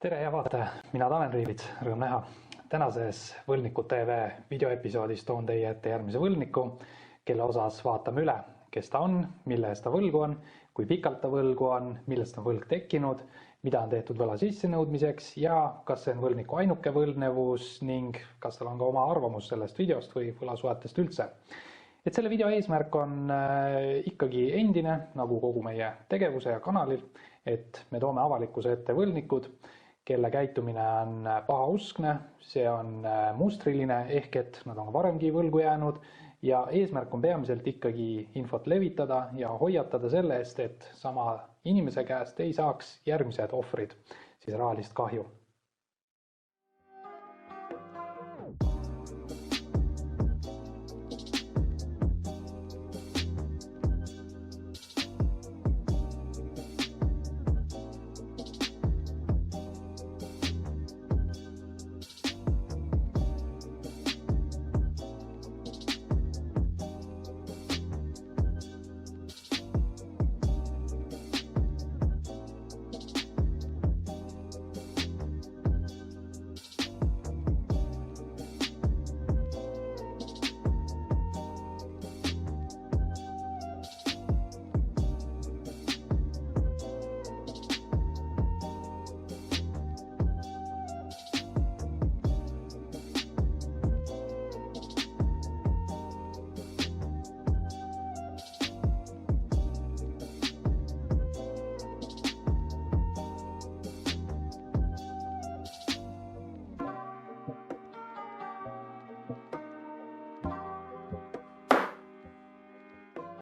Tere hea vaataja, mina Tanel Riivits, rõõm näha. Tänases Võlgnikud TV videoepisoodis toon teie ette järgmise võlgniku, kelle osas vaatame üle, kes ta on, mille eest ta võlgu on, kui pikalt ta võlgu on, millest on võlg tekkinud, mida on tehtud võla sissenõudmiseks ja kas see on võlgniku ainuke võlgnevus ning kas tal on ka oma arvamus sellest videost või võlasuhetest üldse. Et selle video eesmärk on ikkagi endine, nagu kogu meie tegevuse ja kanalil, et me toome avalikkuse ette võlgnikud, kelle käitumine on pahauskne, see on mustriline ehk et nad on varemgi võlgu jäänud ja eesmärk on peamiselt ikkagi infot levitada ja hoiatada selle eest, et sama inimese käest ei saaks järgmised ohvrid siis rahalist kahju.